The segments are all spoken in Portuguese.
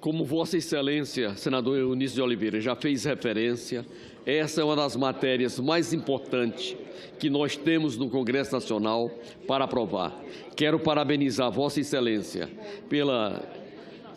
Como Vossa Excelência, senador Eunício de Oliveira, já fez referência, essa é uma das matérias mais importantes que nós temos no Congresso Nacional para aprovar. Quero parabenizar Vossa Excelência pela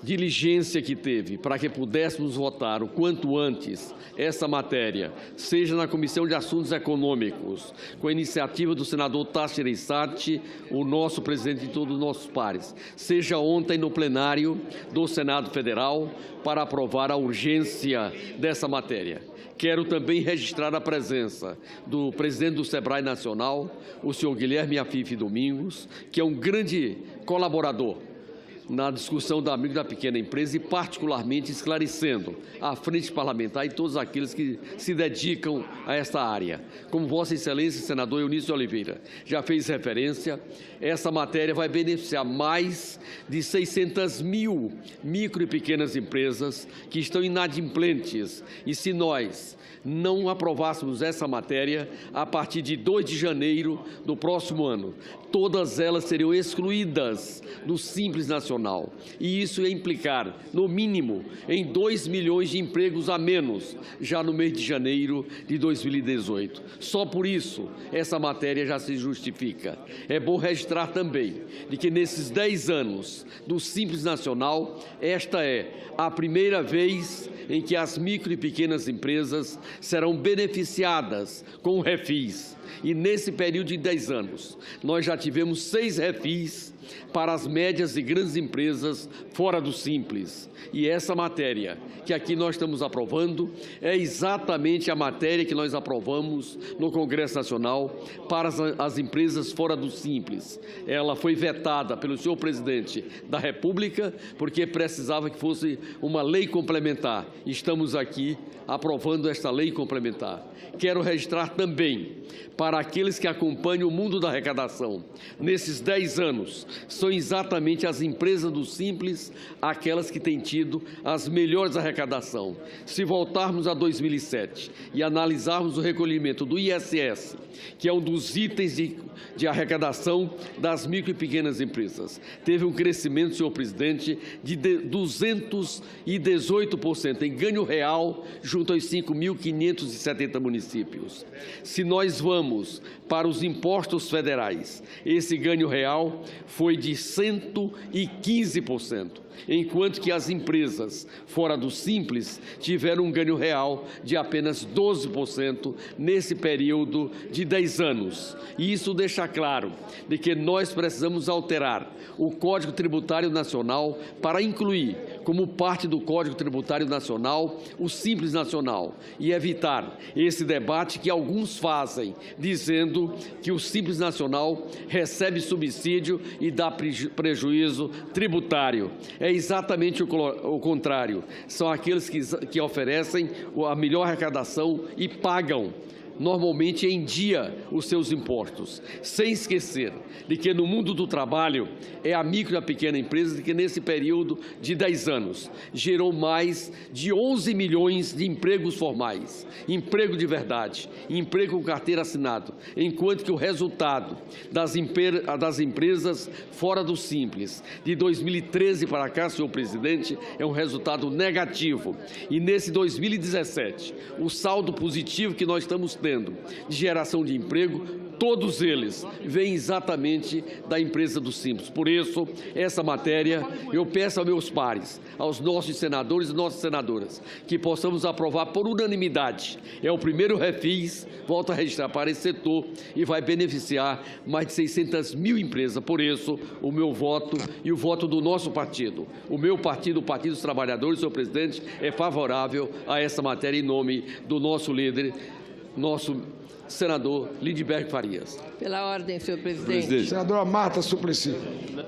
diligência que teve para que pudéssemos votar o quanto antes essa matéria, seja na Comissão de Assuntos Econômicos, com a iniciativa do senador Tasso Gereissati, o nosso presidente e todos os nossos pares, seja ontem no plenário do Senado Federal para aprovar a urgência dessa matéria. Quero também registrar a presença do presidente do SEBRAE Nacional, o senhor Guilherme Afife Domingos, que é um grande colaborador na discussão da micro e da pequena empresa e particularmente esclarecendo a frente parlamentar e todos aqueles que se dedicam a esta área. Como Vossa Excelência, senador Eunício de Oliveira, já fez referência, essa matéria vai beneficiar mais de 600 mil micro e pequenas empresas que estão inadimplentes. E se nós não aprovássemos essa matéria, a partir de 2 de janeiro do próximo ano, todas elas seriam excluídas do Simples Nacional. E isso ia implicar, no mínimo, em 2 milhões de empregos a menos, já no mês de janeiro de 2018. Só por isso, essa matéria já se justifica. É bom registrar também de que nesses 10 anos do Simples Nacional, esta é a primeira vez em que as micro e pequenas empresas serão beneficiadas com o refis. E nesse período de 10 anos, nós já tivemos 6 refis para as médias e grandes empresas fora do Simples. E essa matéria que aqui nós estamos aprovando é exatamente a matéria que nós aprovamos no Congresso Nacional para as empresas fora do Simples. Ela foi vetada pelo senhor presidente da República porque precisava que fosse uma lei complementar. Estamos aqui aprovando esta lei complementar. Quero registrar também para aqueles que acompanham o mundo da arrecadação. Nesses 10 anos, são exatamente as empresas do Simples aquelas que têm tido as melhores arrecadação. Se voltarmos a 2007 e analisarmos o recolhimento do ISS, que é um dos itens de arrecadação das micro e pequenas empresas, teve um crescimento, senhor presidente, de 218% em ganho real junto aos 5.570 municípios. Se nós vamos para os impostos federais, esse ganho real foi de 115%, enquanto que as empresas fora do Simples tiveram um ganho real de apenas 12% nesse período de 10 anos. E isso deixa claro de que nós precisamos alterar o Código Tributário Nacional para incluir, como parte do Código Tributário Nacional, o Simples Nacional e evitar esse debate que alguns fazem, dizendo que o Simples Nacional recebe subsídio e dá prejuízo tributário. É exatamente o contrário. São aqueles que oferecem a melhor arrecadação e pagam normalmente em dia os seus impostos, sem esquecer de que no mundo do trabalho é a micro e a pequena empresa que nesse período de 10 anos gerou mais de 11 milhões de empregos formais, emprego de verdade, emprego com carteira assinada, enquanto que o resultado das empresas fora do Simples de 2013 para cá, senhor presidente, é um resultado negativo. E nesse 2017, o saldo positivo que nós estamos tendo de geração de emprego, todos eles vêm exatamente da empresa do Simples. Por isso, essa matéria, eu peço aos meus pares, aos nossos senadores e nossas senadoras, que possamos aprovar por unanimidade. É o primeiro refis, volto a registrar, para esse setor e vai beneficiar mais de 600 mil empresas. Por isso, o meu voto e o voto do nosso partido, o meu partido, o Partido dos Trabalhadores, senhor presidente, é favorável a essa matéria em nome do nosso líder, nosso senador Lindbergh Farias. Pela ordem, senhor presidente. Senadora Marta Suplicy.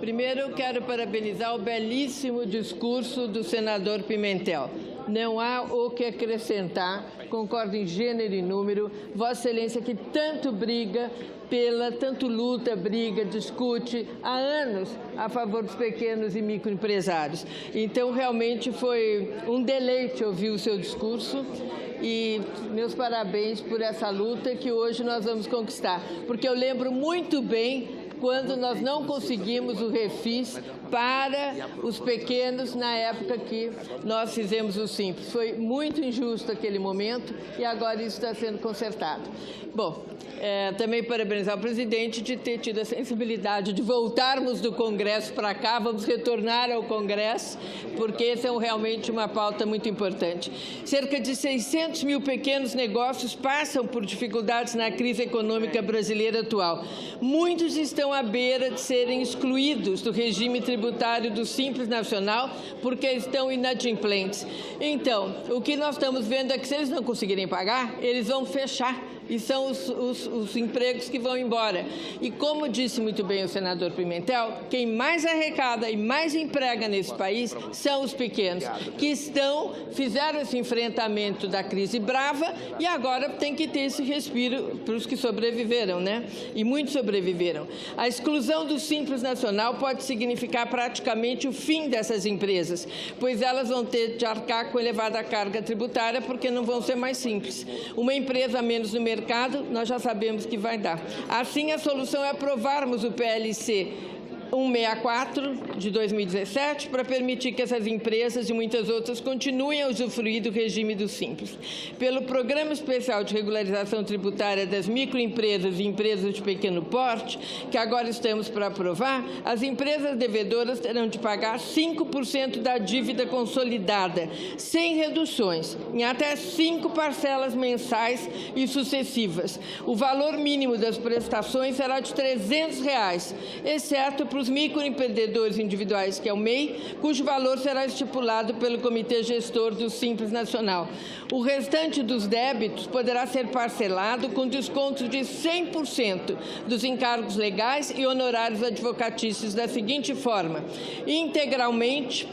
Primeiro, eu quero parabenizar o belíssimo discurso do senador Pimentel. Não há o que acrescentar, concordo em gênero e número. Vossa Excelência que tanto briga tanto luta, briga, discute há anos a favor dos pequenos e microempresários. Então, realmente foi um deleite ouvir o seu discurso e meus parabéns por essa luta que hoje nós vamos conquistar. Porque eu lembro muito bem quando nós não conseguimos o refis para os pequenos na época que nós fizemos o Simples. Foi muito injusto aquele momento e agora isso está sendo consertado. Bom, também parabenizar o presidente de ter tido a sensibilidade de voltarmos do Congresso para cá, vamos retornar ao Congresso, porque essa é realmente uma pauta muito importante. Cerca de 600 mil pequenos negócios passam por dificuldades na crise econômica brasileira atual. Muitos estão à beira de serem excluídos do regime tributário do Simples Nacional porque estão inadimplentes. Então, o que nós estamos vendo é que se eles não conseguirem pagar, eles vão fechar. E são os empregos que vão embora. E como disse muito bem o senador Pimentel, quem mais arrecada e mais emprega nesse país são os pequenos, que fizeram esse enfrentamento da crise brava e agora tem que ter esse respiro para os que sobreviveram, né? E muitos sobreviveram. A exclusão do Simples Nacional pode significar praticamente o fim dessas empresas, pois elas vão ter de arcar com elevada carga tributária porque não vão ser mais simples. Uma empresa a menos no mercado, nós já sabemos que vai dar. Assim, a solução é aprovarmos o PLC 164 de 2017 para permitir que essas empresas e muitas outras continuem a usufruir do regime do Simples. Pelo Programa Especial de Regularização Tributária das Microempresas e Empresas de Pequeno Porte, que agora estamos para aprovar, as empresas devedoras terão de pagar 5% da dívida consolidada, sem reduções, em até 5 parcelas mensais e sucessivas. O valor mínimo das prestações será de R$ 300, exceto para os microempreendedores individuais, que é o MEI, cujo valor será estipulado pelo Comitê Gestor do Simples Nacional. O restante dos débitos poderá ser parcelado com desconto de 100% dos encargos legais e honorários advocatícios da seguinte forma: integralmente,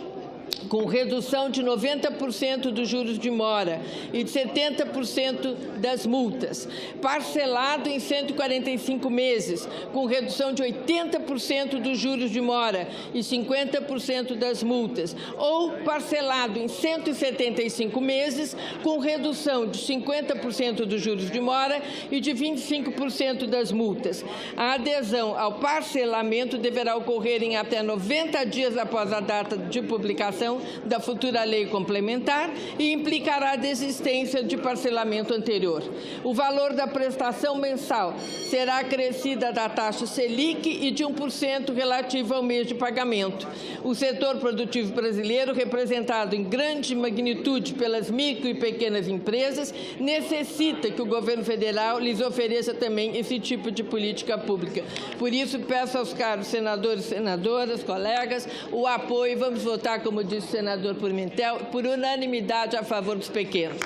com redução de 90% dos juros de mora e de 70% das multas, parcelado em 145 meses, com redução de 80% dos juros de mora e 50% das multas, ou parcelado em 175 meses, com redução de 50% dos juros de mora e de 25% das multas. A adesão ao parcelamento deverá ocorrer em até 90 dias após a data de publicação da futura lei complementar e implicará a desistência de parcelamento anterior. O valor da prestação mensal será acrescida da taxa Selic e de 1% relativo ao mês de pagamento. O setor produtivo brasileiro, representado em grande magnitude pelas micro e pequenas empresas, necessita que o governo federal lhes ofereça também esse tipo de política pública. Por isso, peço aos caros senadores e senadoras, colegas, o apoio e vamos votar, como disse o senador Pimentel, por unanimidade a favor dos pequenos.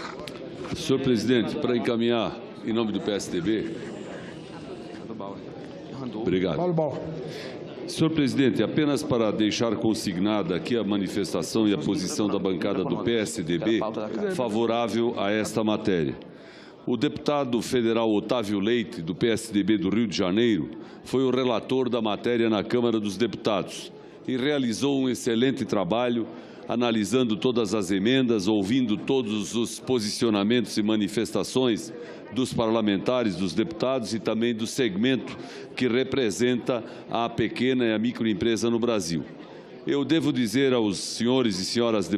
Senhor presidente, para encaminhar em nome do PSDB. Obrigado. Senhor presidente, apenas para deixar consignada aqui a manifestação e a posição da bancada do PSDB favorável a esta matéria. O deputado federal Otávio Leite, do PSDB do Rio de Janeiro, foi o relator da matéria na Câmara dos Deputados e realizou um excelente trabalho, analisando todas as emendas, ouvindo todos os posicionamentos e manifestações dos parlamentares, dos deputados e também do segmento que representa a pequena e a microempresa no Brasil. Eu devo dizer aos senhores e senhoras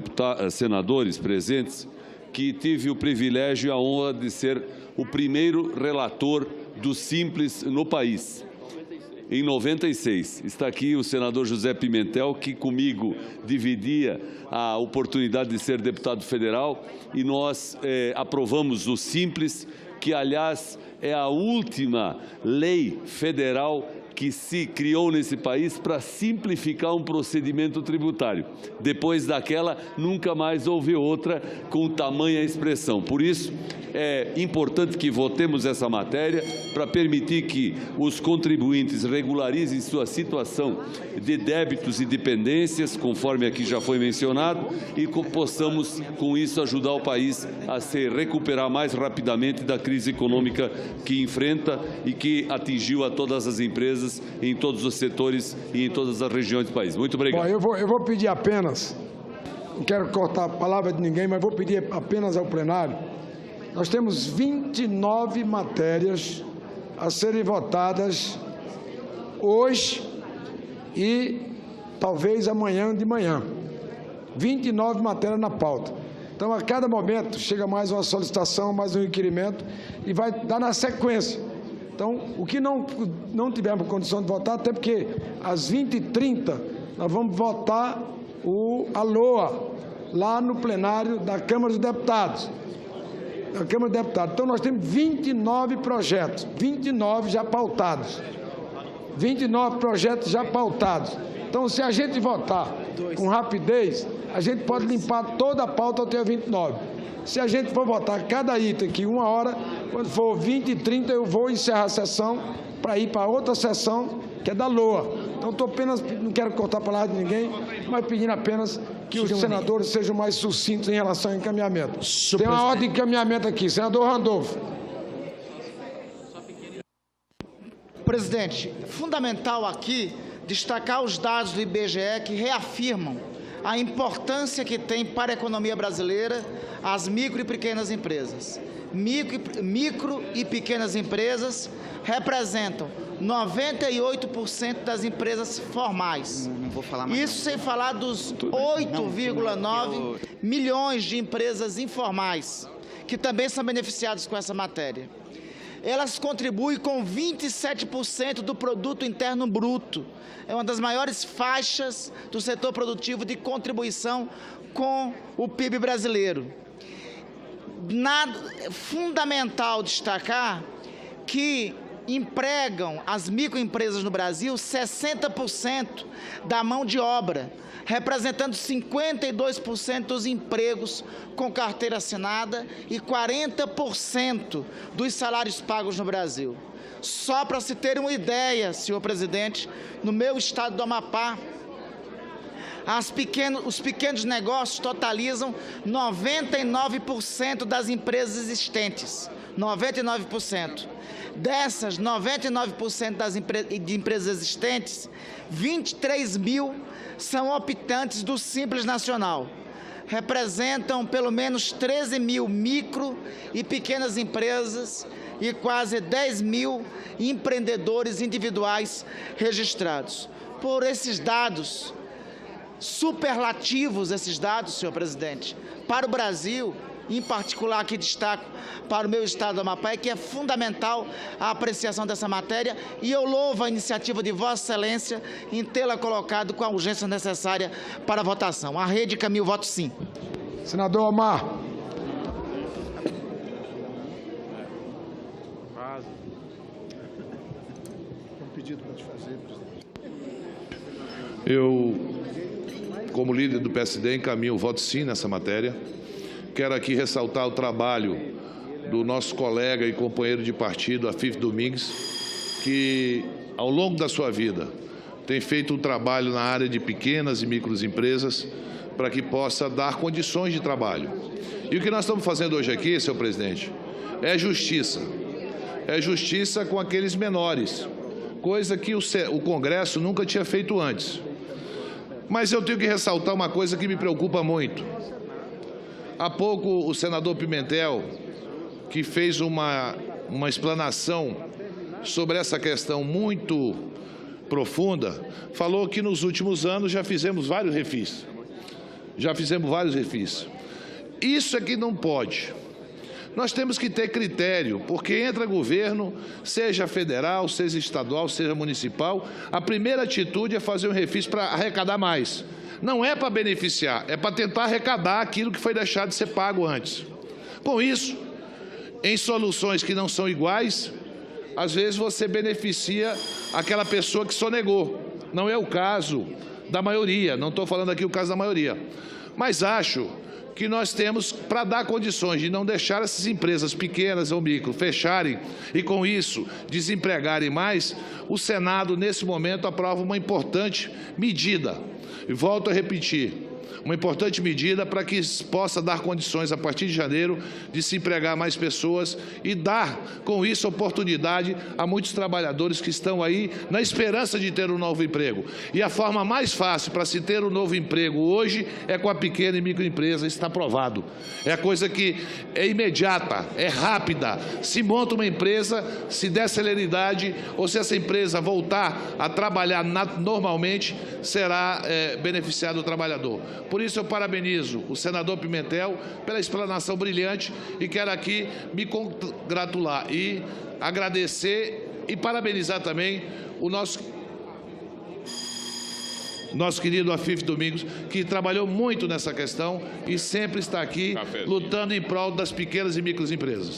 senadores presentes que tive o privilégio e a honra de ser o primeiro relator do Simples no país. Em 96, está aqui o senador José Pimentel, que comigo dividia a oportunidade de ser deputado federal, e nós aprovamos o Simples, que, aliás, é a última lei federal que se criou nesse país para simplificar um procedimento tributário. Depois daquela, nunca mais houve outra com tamanha expressão. Por isso, é importante que votemos essa matéria para permitir que os contribuintes regularizem sua situação de débitos e dependências, conforme aqui já foi mencionado, e possamos, com isso, ajudar o país a se recuperar mais rapidamente da crise econômica que enfrenta e que atingiu a todas as empresas em todos os setores e em todas as regiões do país. Muito obrigado. Bom, eu vou pedir apenas, não quero cortar a palavra de ninguém, mas vou pedir apenas ao plenário. Nós temos 29 matérias a serem votadas hoje e talvez amanhã de manhã. 29 matérias na pauta. Então, a cada momento, chega mais uma solicitação, mais um requerimento e vai dar na sequência. Então, o que não tivermos condição de votar, até porque às 20h30 nós vamos votar a LOA, lá no plenário da Câmara dos Deputados. Então, nós temos 29 projetos, 29 já pautados. 29 projetos já pautados. Então, se a gente votar com rapidez, a gente pode limpar toda a pauta até 29. Se a gente for votar cada item aqui 1 hora, quando for 20h30, eu vou encerrar a sessão para ir para outra sessão, que é da LOA. Então, estou apenas, não quero cortar a palavra de ninguém, mas pedindo apenas que os senadores sejam mais sucintos em relação ao encaminhamento. Tem uma ordem de encaminhamento aqui. Senador Randolfo. Presidente, fundamental aqui destacar os dados do IBGE que reafirmam a importância que tem para a economia brasileira as micro e pequenas empresas. Micro e pequenas empresas representam 98% das empresas formais. Não vou falar mais. Isso sem falar dos 8,9 milhões de empresas informais, que também são beneficiadas com essa matéria. Elas contribuem com 27% do produto interno bruto. É uma das maiores faixas do setor produtivo de contribuição com o PIB brasileiro. Fundamental destacar que empregam as microempresas no Brasil 60% da mão de obra, representando 52% dos empregos com carteira assinada e 40% dos salários pagos no Brasil. Só para se ter uma ideia, senhor presidente, no meu estado do Amapá, os pequenos negócios totalizam 99% das empresas existentes. 99%. Dessas 99% de empresas existentes, 23 mil são optantes do Simples Nacional. Representam pelo menos 13 mil micro e pequenas empresas e quase 10 mil empreendedores individuais registrados. Por esses dados, superlativos esses dados, senhor presidente, para o Brasil, em particular aqui destaco para o meu estado do Amapá, que é fundamental a apreciação dessa matéria e eu louvo a iniciativa de Vossa Excelência em tê-la colocado com a urgência necessária para a votação. A rede caminha o voto sim. Senador Omar. Eu, como líder do PSD, encaminho o voto sim nessa matéria. Quero aqui ressaltar o trabalho do nosso colega e companheiro de partido, Afif Domingues, que, ao longo da sua vida, tem feito um trabalho na área de pequenas e microempresas para que possa dar condições de trabalho. E o que nós estamos fazendo hoje aqui, senhor presidente, é justiça. É justiça com aqueles menores, coisa que o Congresso nunca tinha feito antes. Mas eu tenho que ressaltar uma coisa que me preocupa muito. Há pouco o senador Pimentel, que fez uma explanação sobre essa questão muito profunda, falou que nos últimos anos já fizemos vários refis. Isso é que não pode. Nós temos que ter critério, porque entra governo, seja federal, seja estadual, seja municipal, a primeira atitude é fazer um refis para arrecadar mais. Não é para beneficiar, é para tentar arrecadar aquilo que foi deixado de ser pago antes. Com isso, em soluções que não são iguais, às vezes você beneficia aquela pessoa que sonegou. Não é o caso da maioria, não estou falando aqui o caso da maioria. Mas acho que nós temos, para dar condições de não deixar essas empresas pequenas ou micro fecharem e, com isso, desempregarem mais, o Senado, nesse momento, aprova uma importante medida. E volto a repetir, uma importante medida para que possa dar condições, a partir de janeiro, de se empregar mais pessoas e dar, com isso, oportunidade a muitos trabalhadores que estão aí na esperança de ter um novo emprego. E a forma mais fácil para se ter um novo emprego hoje é com a pequena e microempresa, está provado. É a coisa que é imediata, é rápida. Se monta uma empresa, se der celeridade, ou se essa empresa voltar a trabalhar normalmente, será beneficiado o trabalhador. Por isso eu parabenizo o senador Pimentel pela explanação brilhante e quero aqui me congratular e agradecer e parabenizar também o nosso querido Afif Domingos, que trabalhou muito nessa questão e sempre está aqui lutando em prol das pequenas e microempresas.